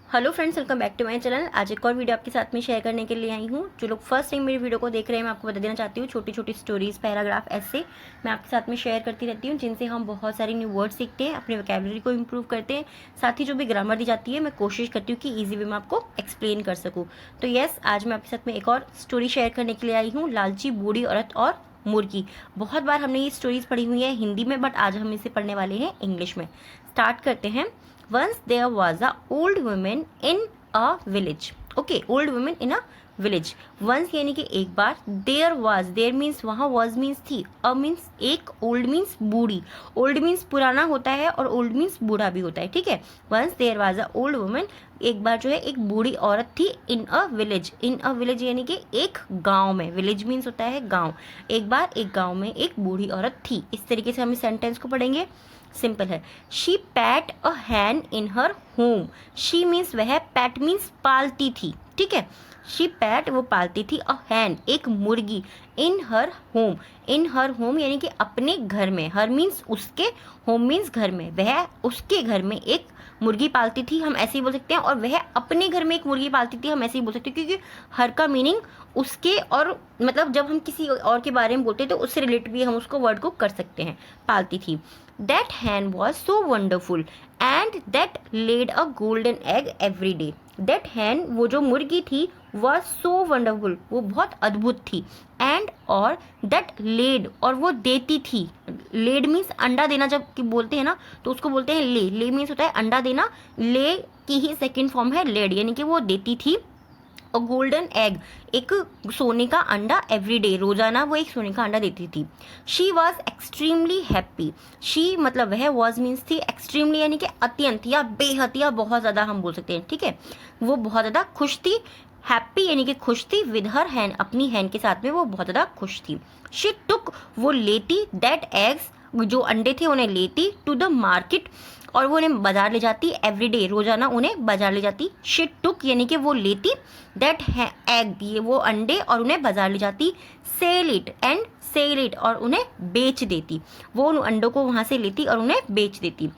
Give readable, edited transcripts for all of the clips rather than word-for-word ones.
Hello friends, welcome back to my channel. आज एक और वीडियो आपके साथ में शेयर करने के लिए आई हूँ। जो लोग फर्स्ट टाइम मेरी वीडियो को देख रहे हैं, मैं आपको बता देना चाहती हूँ, छोटी छोटी स्टोरीज, पैराग्राफ, ऐसे मैं आपके साथ में शेयर करती रहती हूँ, जिनसे हम बहुत सारे न्यू वर्ड सीखते हैं, अपने वोकैबुलरी को इम्प्रूव करते हैं। साथ ही जो भी ग्रामर दी जाती है, मैं कोशिश करती हूँ कि ईजी वे में आपको एक्सप्लेन कर सकूँ। तो यस, आज मैं आपके साथ में एक और स्टोरी शेयर करने के लिए आई हूँ, लालची बूढ़ी औरत और मुर्गी। बहुत बार हमने ये स्टोरीज पढ़ी हुई है हिंदी में, बट आज हम इसे पढ़ने वाले हैं इंग्लिश में। स्टार्ट करते हैं। Once there was a old woman in a village. Okay, old woman in a village. Once यानी कि एक बार, there was, there means वहाँ, was means थी, a means एक, old means बूढ़ी। old means पुराना होता है और old means बूढ़ा भी होता है, ठीक है। Once there was a old woman, एक बार जो है एक बूढ़ी औरत थी, in a village, in a village यानी कि एक गांव में। village means होता है गांव। एक बार एक गांव में एक बूढ़ी औरत थी। इस तरीके से हम इस सेंटेंस को पढ़ेंगे। सिंपल है। She pat a hen in her home. She means वह, पैट मीन्स पालती थी, ठीक है। शी पैट, वो पालती थी, अ हैन एक मुर्गी, इन हर होम, इन हर होम यानी कि अपने घर में। हर मीन्स उसके, होम मीन्स घर में। वह उसके घर में एक मुर्गी पालती थी, हम ऐसे ही बोल सकते हैं। और वह अपने घर में एक मुर्गी पालती थी, हम ऐसे ही बोल सकते हैं, क्योंकि हर का मीनिंग उसके, और मतलब जब हम किसी और के बारे में बोलते हैं तो उससे रिलेटेड भी हम उसको वर्ड को कर सकते हैं। पालती थी। That hen was so wonderful and that laid a golden egg every day. That hen, वो जो मुर्गी थी, was so wonderful, वो बहुत अद्भुत थी। And और that laid, और वो देती थी। laid means अंडा देना, जब कि बोलते हैं ना तो उसको बोलते हैं ले। ले means होता है अंडा देना। ले की ही सेकेंड फॉर्म है laid, यानी कि वो देती थी। और गोल्डन एग, एक सोने का अंडा, एवरी डे, रोजाना वो एक सोने का अंडा देती थी। She was extremely happy. She मतलब वह, वॉज मीन्स थी, एक्सट्रीमली यानी कि अत्यंत या बेहद या बहुत ज़्यादा हम बोल सकते हैं, ठीक है। वो बहुत ज़्यादा खुश थी। हैप्पी यानी कि खुश थी। विद हर हैन, अपनी हैन के साथ में वो बहुत ज़्यादा खुश थी। शी टुक, वो लेती, दैट एग्स, जो अंडे थे उन्हें लेती, टू द मार्केट, और वो उन्हें बाजार ले जाती, एवरी डे, रोजाना उन्हें बाजार ले जाती। शी टुक यानी कि वो लेती, दैट एग, ये वो अंडे, और उन्हें बाजार ले जाती। Sell it and sell it, और उन्हें बेच देती। वो उन अंडों को वहां से लेती और उन्हें बेच देती।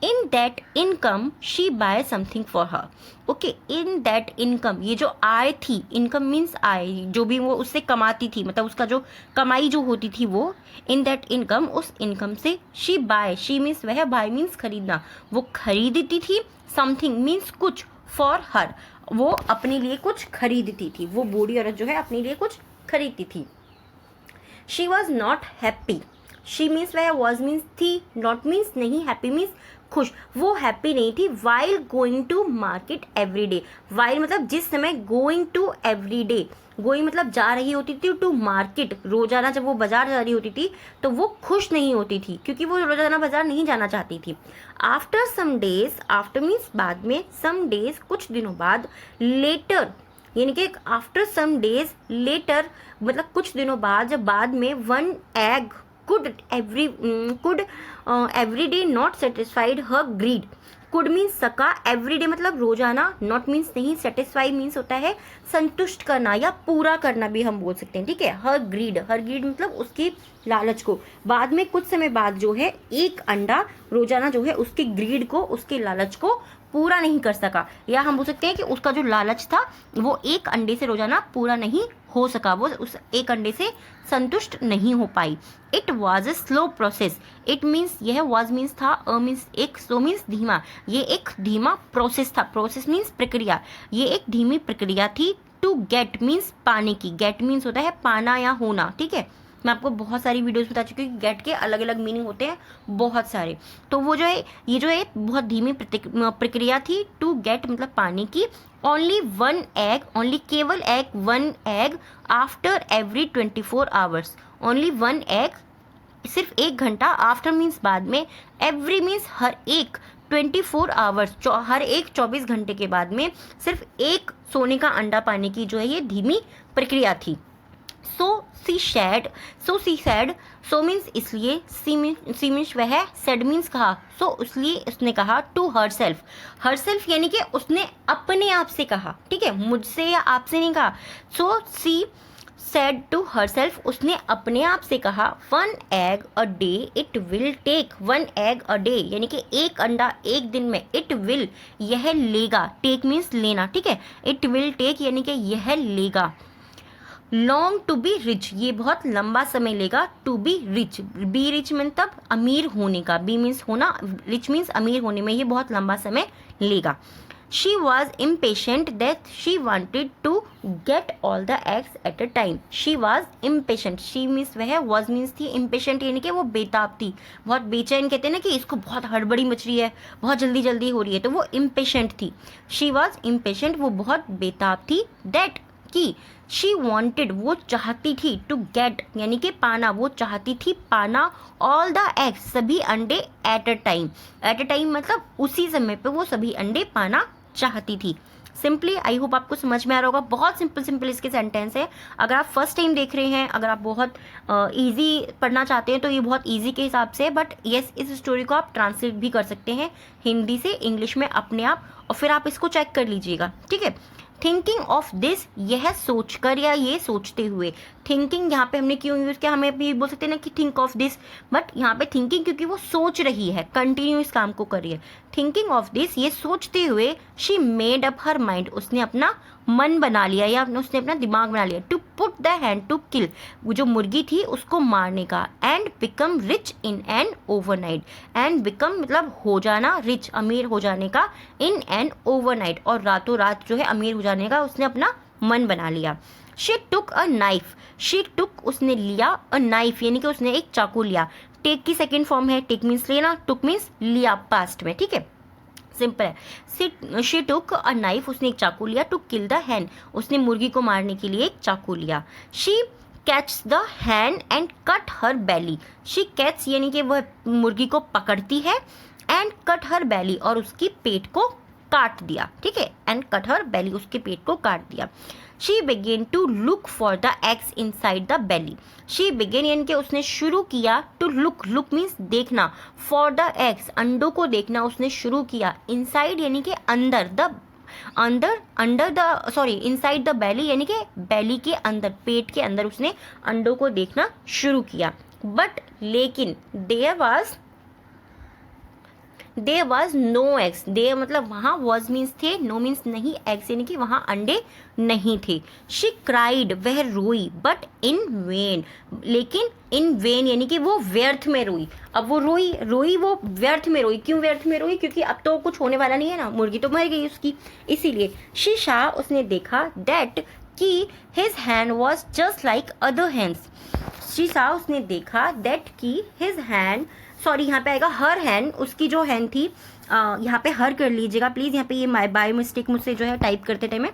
In that income she buy something for her. Okay, in that income, ये जो आय थी, इनकम मीन्स आय, जो भी वो उससे कमाती थी, मतलब उसका जो कमाई जो होती थी वो, इन दैट इनकम, उस इनकम से, शी बाय, शी मीन्स वह, बाय मीन्स खरीदना, वो खरीदती थी। समथिंग मीन्स कुछ, फॉर हर, वो अपने लिए कुछ खरीदती थी। वो बूढ़ी औरत जो है अपने लिए कुछ खरीदती थी। She was not happy. She means वह, वॉज मीन्स थी, नॉट मीन्स नहीं, हैप्पी मीन्स खुश। वो हैप्पी नहीं थी। While going to market every day, while मतलब जिस समय, going to every day, going मतलब जा रही होती थी, टू मार्केट रोजाना जब वो बाजार जा रही होती थी तो वो खुश नहीं होती थी, क्योंकि वो रोजाना बाजार नहीं जाना चाहती थी। After some days, after means बाद में, सम डेज कुछ दिनों बाद, लेटर यानी कि आफ्टर सम डेज, लेटर मतलब कुछ दिनों बाद, जब बाद में, one egg could every day not satisfied her greed. Could means सका, एवरी डे मतलब रोजाना, नॉट मीन्स नहीं, सेटिस्फाई मीन्स होता है संतुष्ट करना या पूरा करना भी हम बोल सकते हैं, ठीक है। हर ग्रीड, हर ग्रीड मतलब उसकी लालच को। बाद में कुछ समय बाद जो है एक अंडा रोजाना जो है उसके ग्रीड को, उसके लालच को पूरा नहीं कर सका, या हम बोल सकते हैं कि उसका जो लालच था वो एक अंडे से रोजाना पूरा नहीं हो सका, वो उस एक अंडे से संतुष्ट नहीं हो पाई। It was a slow process. It means यह, वॉज मीन्स था, अ मीन्स एक, स्लो मीन्स धीमा, ये एक धीमा प्रोसेस था। प्रोसेस मीन्स प्रक्रिया, ये एक धीमी प्रक्रिया थी। टू गेट मीन्स पाने की, गेट मीन्स होता है पाना या होना, ठीक है। मैं आपको बहुत सारी वीडियोस बता चुकी हूँ, गेट के अलग अलग मीनिंग होते हैं बहुत सारे। तो वो जो है, ये जो है बहुत धीमी प्रक्रिया थी। टू गेट मतलब पाने की। ओनली वन एग, ओनली केवल egg, one egg, after every 24 hours. Only one egg, सिर्फ एक घंटा, आफ्टर मीन्स बाद में, एवरी मीन्स हर एक, 24 आवर्स हर एक 24 घंटे के बाद में सिर्फ एक सोने का अंडा पाने की जो है ये धीमी प्रक्रिया थी। So she said, so she said, so means इसलिए, सी मीन्स वह, सेड मीन्स कहा, सो इसलिए उसने कहा, to herself. Herself यानी कि उसने अपने आप से कहा, ठीक है, मुझसे या आपसे नहीं कहा। सो सी said to herself, उसने अपने आप से कहा, 1 egg a day it will take, 1 egg a day यानी कि एक अंडा एक दिन में, it will यह लेगा, take means लेना, ठीक है, it will take यानी कि यह लेगा, लॉन्ग टू बी रिच ये बहुत लंबा समय लेगा, to be rich, be rich mean तब अमीर होने का, बी मीन्स होना, रिच मीन्स अमीर होने में, ये बहुत लंबा समय लेगा। She was impatient that she wanted to get all the eggs at a time, she was impatient, she means वह, वॉज मीन्स थी, इम्पेशेंट यानी कि वो बेताब थी, बहुत बेचैन, कहते हैं ना कि इसको बहुत हड़बड़ी मच रही है, बहुत जल्दी जल्दी हो रही है, तो वो इम्पेशेंट थी, शी वॉज इम्पेशेंट, वो बहुत बेताब थी, दैट कि शी वॉन्टेड वो चाहती थी, टू गेट यानी कि पाना, वो चाहती थी पाना, ऑल द एग्स सभी अंडे, eight a time, eight a time मतलब उसी समय पे वो सभी अंडे पाना चाहती थी। सिंपली आई होप आपको समझ में आ रहा होगा, बहुत सिंपल इसके सेंटेंस है। अगर आप फर्स्ट टाइम देख रहे हैं, अगर आप बहुत इजी पढ़ना चाहते हैं तो ये बहुत इजी के हिसाब से है, बट येस इस स्टोरी को आप ट्रांसलेट भी कर सकते हैं हिंदी से इंग्लिश में अपने आप, और फिर आप इसको चेक कर लीजिएगा, ठीक है। थिंकिंग ऑफ दिस यह सोचकर या ये सोचते हुए, थिंकिंग यहाँ पे हमने क्यों यूज़ किया, हमें भी बोल सकते हैं ना कि थिंक ऑफ दिस, बट यहाँ पे थिंकिंग क्योंकि वो सोच रही है, कंटिन्यू इस काम को कर रही है, थिंकिंग ऑफ दिस ये सोचते हुए, she made up her mind उसने अपना मन बना लिया या उसने अपना दिमाग बना लिया, to put the hen to kill वो जो मुर्गी थी उसको मारने का, and become rich in an overnight, and become मतलब हो जाना, रिच अमीर हो जाने का, इन एन ओवरनाइट और रातों रात जो है अमीर हो जाने का उसने अपना मन बना लिया। She took a knife, she took उसने लिया, अ नाइफ यानी कि उसने एक चाकू लिया, टेक की सेकेंड फॉर्म है, टेक मीन्स लेना, टुक मीन्स लिया पास्ट में, ठीक है, सिंपल है। शी टुक अ नाइफ उसने एक चाकू लिया, टू किल द हैन उसने मुर्गी को मारने के लिए एक चाकू लिया। She catch the hen and cut her belly, she catch यानी कि वह मुर्गी को पकड़ती है, एंड कट हर बैली और उसकी पेट को काट दिया, ठीक है, एंड कट हर बैली उसके पेट को काट दिया। She began to look for the eggs inside the belly, she began यानी कि उसने शुरू किया, टू लुक, लुक मीन्स देखना, फॉर द एग्स अंडों को देखना उसने शुरू किया, इनसाइड यानी कि अंदर, the under the sorry inside the बेली यानी कि बेली के अंदर, पेट के अंदर उसने अंडों को देखना शुरू किया। बट लेकिन there was no eggs, there मतलब वहाँ, वॉज मीन्स थे, नो मीन्स नहीं, एग्स यानी कि वहाँ अंडे नहीं थे। शी क्राइड वह रोई, बट इन वेन लेकिन इन वेन यानी कि वो व्यर्थ में रोई, अब वो रोई वो व्यर्थ में रोई, क्यों व्यर्थ में रोई, क्योंकि अब तो कुछ होने वाला नहीं है ना, मुर्गी तो मर गई उसकी, इसीलिए। शी शाह उसने देखा, दैट कि his hand was just like other hands, she Shah उसने देखा, दैट की हिज हैंड, सॉरी यहाँ पे आएगा हर हैंड, उसकी जो हैंड थी, यहाँ पे हर कर लीजिएगा प्लीज़, यहाँ पे ये बाय मिस्टेक मुझसे जो है टाइप करते टाइम में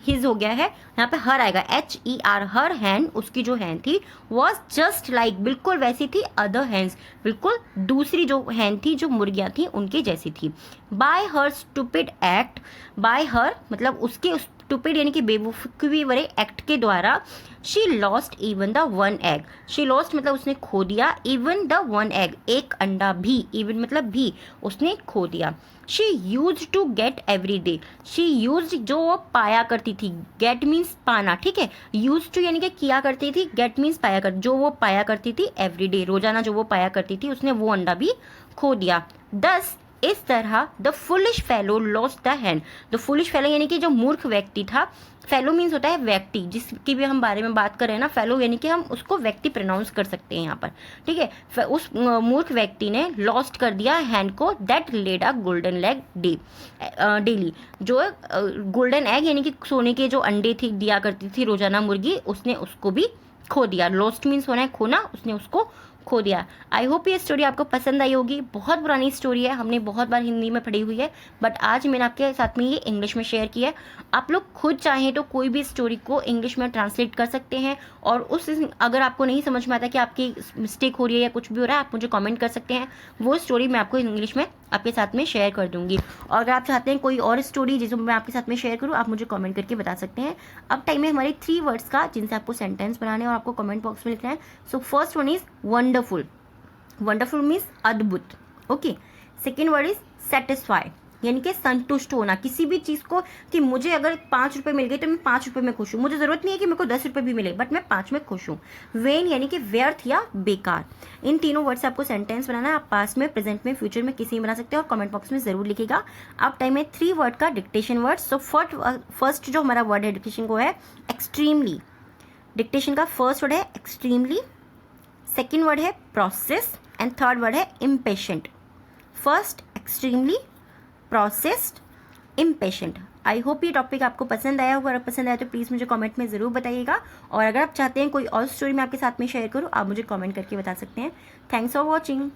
हिज हो गया है, यहाँ पे हर आएगा, HER, हर हैंड उसकी जो हैंड थी, वॉज जस्ट लाइक बिल्कुल वैसी थी, अदर हैंड्स बिल्कुल दूसरी जो हैंड थी जो मुर्गियाँ थी उनकी जैसी थी। बाय हर स्टूपिड एक्ट, बाय हर मतलब उसके स्टूपिड यानी कि बेवकूफ़ी वाले एक्ट के द्वारा, she lost even the one egg, she lost मतलब उसने खो दिया, इवन द वन एग एक अंडा भी, इवन मतलब भी उसने खो दिया। She use to get every day, she use जो वो पाया करती थी, गेट मीन्स पाना, ठीक है, यूज टू यानी कि किया करती थी, गेट मीन्स पाया कर, जो वो पाया करती थी एवरी डे रोजाना जो वो पाया करती थी उसने वो अंडा भी खो दिया। 10 इस तरह the foolish fellow lost the hand, the foolish fellow यानी कि जो मूर्ख व्यक्ति था, फेलो मीन्स होता है व्यक्ति, जिसकी भी हम बारे में बात कर रहे हैं ना, फेलो यानी कि हम उसको व्यक्ति प्रोनाउंस कर सकते हैं यहाँ पर, ठीक है। उस मूर्ख व्यक्ति ने लॉस्ट कर दिया हैंड को, that laid a golden egg daily, जो गोल्डन एग यानी कि सोने के जो अंडे थी दिया करती थी रोजाना मुर्गी, उसने उसको भी खो दिया, लॉस्ट मीन्स होना है खोना, उसने उसको खो दिया। आई होप ये स्टोरी आपको पसंद आई होगी, बहुत पुरानी स्टोरी है, हमने बहुत बार हिंदी में पढ़ी हुई है, बट आज मैंने आपके साथ में ये इंग्लिश में शेयर किया है। आप लोग खुद चाहें तो कोई भी स्टोरी को इंग्लिश में ट्रांसलेट कर सकते हैं, और उस अगर आपको नहीं समझ में आता कि आपकी मिस्टेक हो रही है या कुछ भी हो रहा है, आप मुझे कमेंट कर सकते हैं, वो स्टोरी मैं आपको इंग्लिश में आपके साथ में शेयर कर दूंगी। और अगर आप चाहते हैं कोई और स्टोरी जिसको मैं आपके साथ में शेयर करूँ, आप मुझे कमेंट करके बता सकते हैं। अब टाइम है हमारे 3 वर्ड्स का जिनसे आपको सेंटेंस बनाने और आपको कमेंट बॉक्स में लिखना है। So first one is wonderful, wonderful means अद्भुत, okay. Second word is satisfy, यानी कि संतुष्ट होना किसी भी चीज़ को, कि मुझे अगर 5 रुपये मिल गए तो मैं 5 रुपये में खुश हूँ, मुझे ज़रूरत नहीं है कि मेरे को 10 रुपये भी मिले, बट मैं 5 में खुश हूँ। वेन यानी कि व्यर्थ या बेकार। इन तीनों वर्ड से आपको सेंटेंस बनाना है। आप पास्ट में, प्रेजेंट में, फ्यूचर में किसी में बना सकते हो और कमेंट बॉक्स में ज़रूर लिखिएगा। अब टाइम है 3 वर्ड का डिक्टेशन वर्ड। सो फर्स्ट जो हमारा वर्ड है डिक्टेशन को है एक्सट्रीमली। डिक्टेशन का फर्स्ट वर्ड है एक्सट्रीमली, सेकेंड वर्ड है प्रोसेस एंड थर्ड वर्ड है impatient. First extremely, processed, impatient. I hope ये टॉपिक आपको पसंद आया होगा। अगर पसंद आया तो प्लीज़ मुझे कमेंट में ज़रूर बताइएगा, और अगर आप चाहते हैं कोई और स्टोरी मैं आपके साथ में शेयर करूँ, आप मुझे कमेंट करके बता सकते हैं। Thanks for watching.